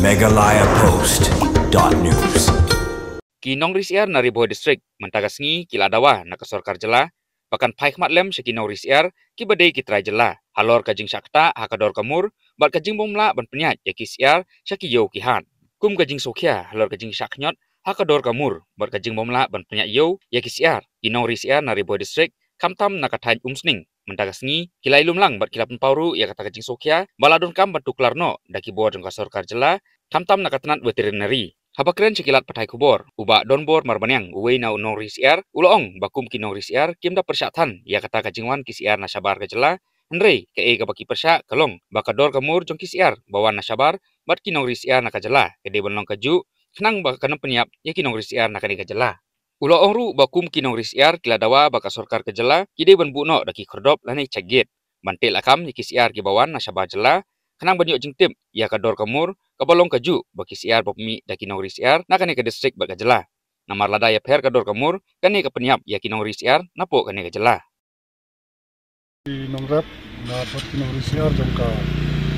megalayapost.news. Kinong risiar na Riboy District mentagasngi kila dawa na kasorkar jela pakan paik matlem sa kinong risiar kibadai kitray jela halor kajing syakta hakador kamur bat kajing bomla ban penyat ya kisiar syakiyo kihan kum kajing sokya halor kajing syaknyot hakador kamur bat kajing bomla ban penyat yo ya kisiar kinong risiar na Riboy District kamtam nakathan umsning mentagasngi kilai lumlang bat kilap pauru ya kata kajing sokya baladon kam bat tuklarno daki bo jong kasorkar jela kamtam nakatanat veterinary habakren cikilat patai kubor uba donbor marbanyang uwe na unong risiar uloong bakum kinong risiar kimda persyatan ya kata kajingwan kisiar nasabar kajela Andre ke kabaki persyak kalong bakador kamur jong kisiar bawan nasabar bat kinong risiar nakajela kede benlong kaju kenang bakanan penyap ya kinong risiar nakani kajela uloong ru bakum kinong risiar kiladawa bakasorkar kajela kide benbuno daki kordop lani cagit bantil akam ya kisiar ki bawan nasabar jela kenang banyok jengtip ya kador kamur kabalong kaju baki siar popmi da kinong risiar nakane ke distrik baga jela namar lada ya per kador kamur kane ke penyap ya kinong risiar napo kane ke jela kinong rap na pot kinong risiar jongka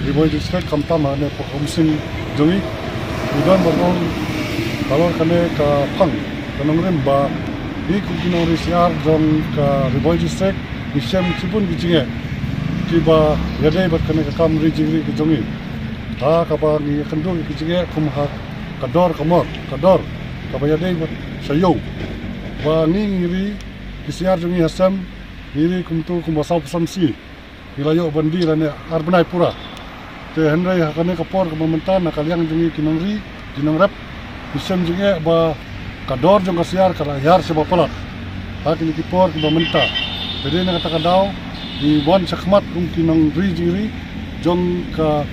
Riboy District kamtam ane pomsing jongi udan barong kalor kane ka phang kanong rem ba di kinong risiar jongka Riboy District bisem cibun bijinge kiba yadai bat kane ka kam rijingri ke jongi kabang kendung kecil kumha kador kamor kador kabaya dei sayo ba ngiri kisiar jungi hasam ngiri kumtu kumbasau samsi wilayah bandi lane arbanai pura te hendrai hakane kapor kementan nakaliang jungi kinongri kinong rap bisem jungi ba kador jong kasiar kala yar sebab pelat hakini kipor kementa jadi nak kata kadau di wan sakmat kinong ri jingri jong ka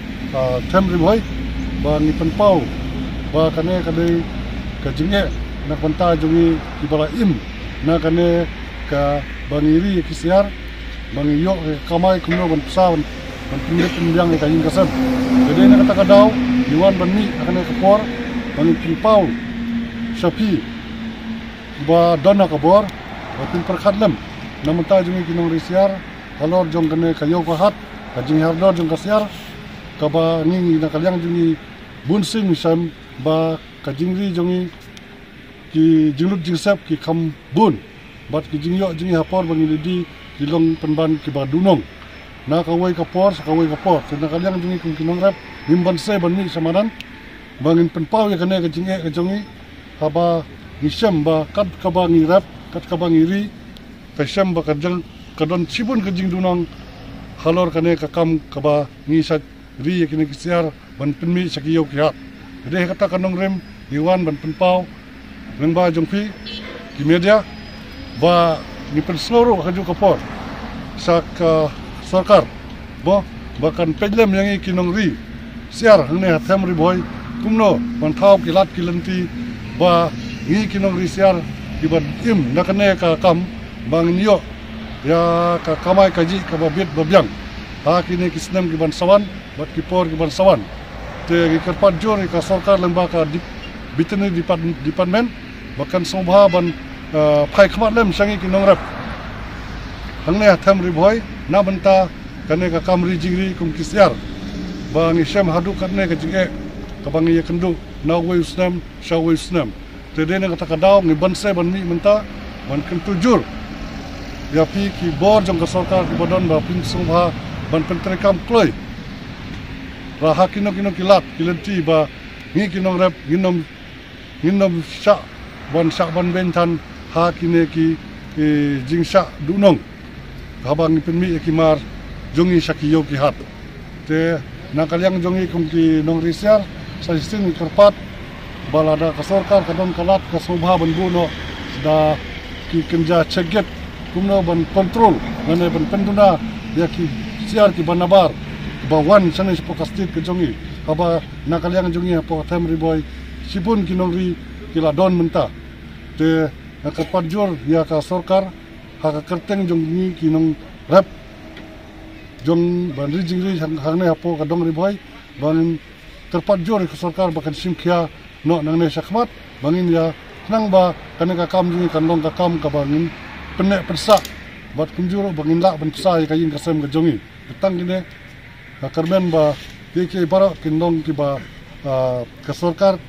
tem Riboy ba ni penpau ba kane kade ka jinge na konta jungi ibala im na kane ka bangiri kisiar bangiyo kamai kumno ban sawan ban pinggir pinjang ka yin kasam jadi na kata kadau diwan banmi kane kapor bangi penpau sapi ba dana kabor ba pin perkhatlem na monta jungi kinong risiar kalor jong kane kayo kahat ka jingi hardor jong kasiar kaba ngingi nakaliang jungi bunsing sam ba kajingri jungi ki jinglut jingsap ki kam bun bat ki jingyo jungi hapor bangi lidi dilong penban ki badunong na kawai kapor nakaliang jungi kum kinong rap nimban se banmi samadan bangin penpau ya kane kajinge kajungi kaba ngisam ba kat kaba ngirap kat kaba ngiri kasam ba kajang kadon cibun kajing dunong halor kane kakam kaba ngisat ri kini kisiar ban penmi sakiyo kihat jadi kata kanong rem diwan ban penpau nengba jongpi di media ba ni penseloro kaju kapor sak sarkar bo bahkan pejlem yang kinong ri siar hne hatem Riboy kumno ban thau kilat kilanti ba ngi kinong ri siar diban im nakane ka kam bang niyo ya ka kamai kaji ka babit babyang kini kisnem kiban sawan bat kipor kiban sawan te kerpat jor ka sarkar lembaga bitene department bahkan sobha ban phai khmat lem sangi kinong rap hangne hatam Riboy na banta kane ka kamri jingri kum kisiar bang isem hadu kane ka jinge ka bang ye kendu na we usnam shawe usnam te dene kata kadau ngi ban se ban mi menta ban kentu jur ya pi ki bor jong ka sarkar ki bodon ba pin sobha ban pentrekam kloi raha kinong kilat kilanti ba ngi kinong rap ginom syak ban bentan ha kine ki jingsa dunong habang penmi ekimar jongi sakiyo ki hat te nakaliang jongi kum ki nong risiar sa sistem kerpat balada kasorkar kadon kalat kasobha ban buno da ki kenja ceget kumno ban kontrol ngane ban penduna ya ki siar ki banabar bawan sana sepokastit ke jongi kaba nakaliang jongi apo tem Riboy sipun kinong ri kila don menta te nakapat jor ya ka sarkar haka kerteng jongi kinong rap jong ban ri jingri hangne apo kadong Riboy ban terpat jor ka sarkar bakan simkia no nangne sakmat bangin ya nang ba kaneka kam jongi kandong ka kam ka bangin penek persak bat kunjuro bangin la ban psa kayin kasem ka jongi petang gine karben ba ki bara kindong ki ba kesorkar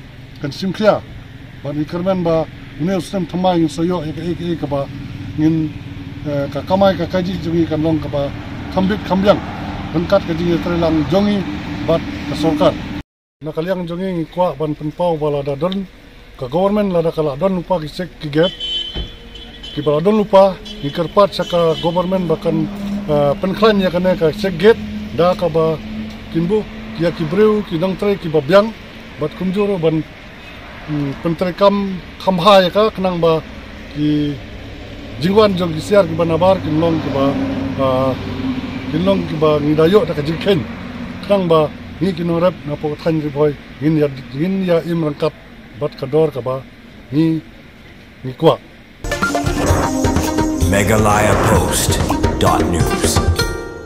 kan simkria ban ikermen ba une ustem thama in soyo ek ba ngin ka kamai ka kaji jungi kan long ka ba khambik khambyang bangkat kaji trelang jongi bat kesorkar na kaliang jongi kwa ban penpau bala da don ka government la da kala don lupa ki sek ki gap ki bala don lupa ni kerpat saka government bahkan penklan ya kana ka sek gate da ka ba kinbu kia ki breu ki dang tre ki babyang bat kunjuro ban pentrekam khamha ya ka kenang ba ki jingwan jong ki siar ki banabar ki long ki ba kinlong ki ba ngidayo da ka jingken kenang ba ni ki norap na po than ri boy ngin ya im rangkap bat kador ka ba ni kwa Meghalaya Post.news